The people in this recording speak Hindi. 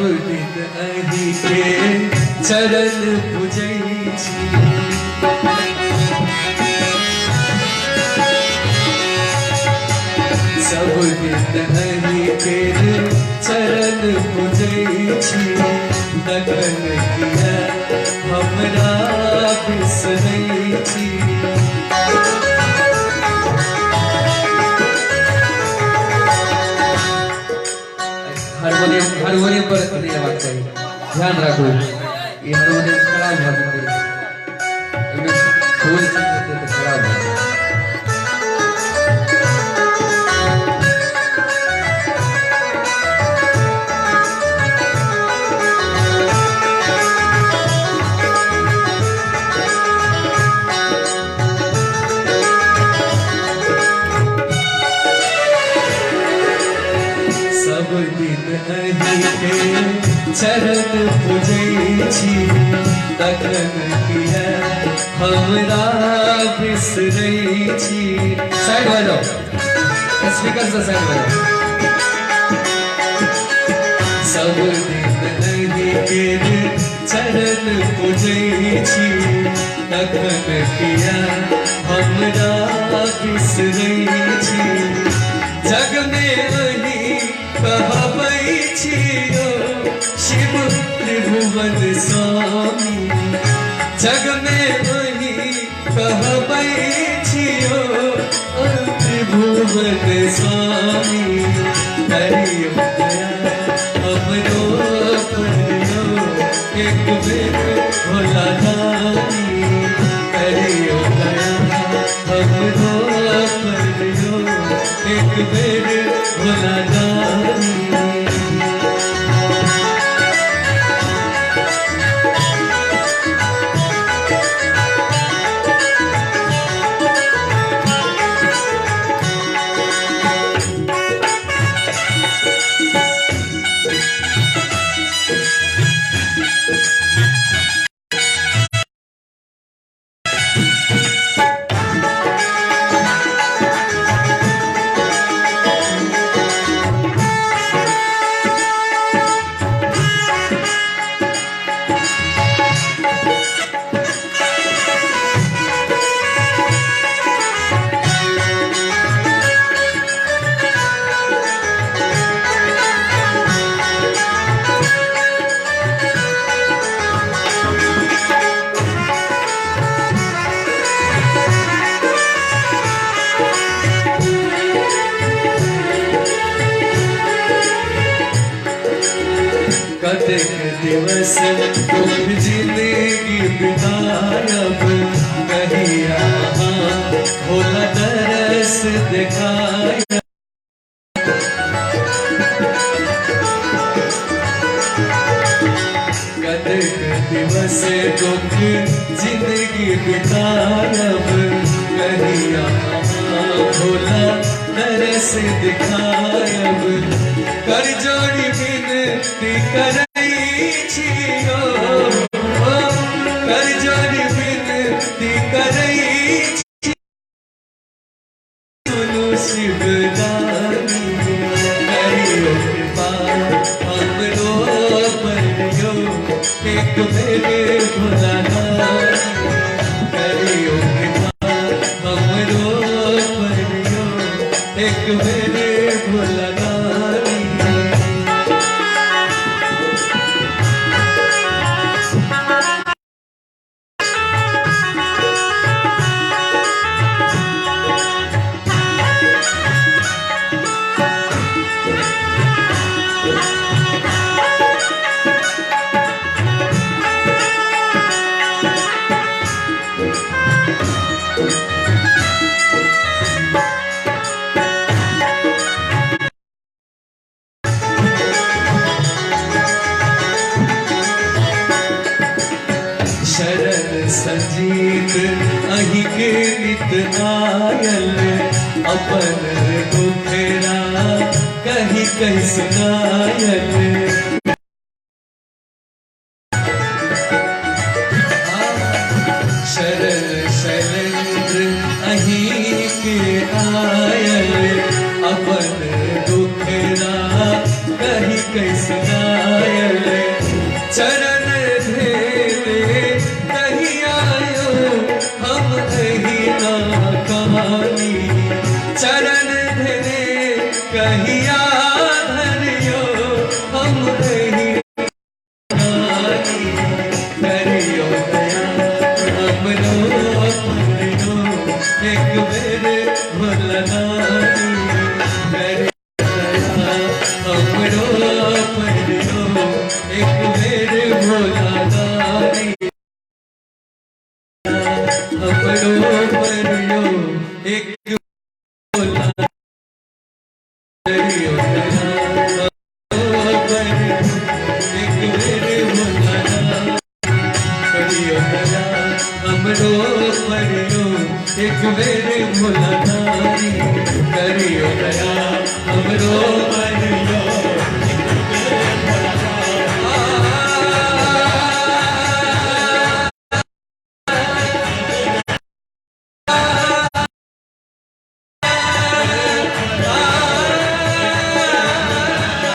दिन अहि के चरण पूजै छी। सब दिन अहि के चरण पूजै छी। दखन किया हमरा बिसरै छी। हारमोनियम पर नहीं आवाज चाहिए, ध्यान रखो। ये हारमोनियम खराब हो जाते हैं, फूल देते तो खराब हो। सब दिन अहि के चरण पूजै छी। तखन किया हमरा बिसरै छी। साइड बजाओ, स्पीकर से साइड बजाओ। सब दिन अहि के चरण पूजै छी। तखन किया हमरा बिसरै छी। जग में अहि कहबै छियो शिव त्रिभुवन स्वामी। जग में अहि कहबै छियो त्रिभुवन स्वामी। करियो दया हमरो करियो एक बेर भोला दानी। करियो दया हमरो करियो एक बेर भोला दानी। कतेक दिवस दुख जिंदगी बितायब। कहिया भोला दरस दिखायब। कतेक दिवस दुख जिंदगी बितायब। कहिया भोला दरस दिखायब। कर जोड़ी विनती करै छियो। कर जोड़ी विनती करै छी। सुनु शिवदानी। करियो कृपा हमरो परियो एक बेर भोला दानी। करियो कृपा हमरो परियो एक बेर भोला दानी। शरण संजीत अहि के नित आयल। अपन दुखेरा कही कही सुनायल। शरण शैलेंद्र अहि के आयल। अपन दुखेरा कही कही सुनायल। कन्हैया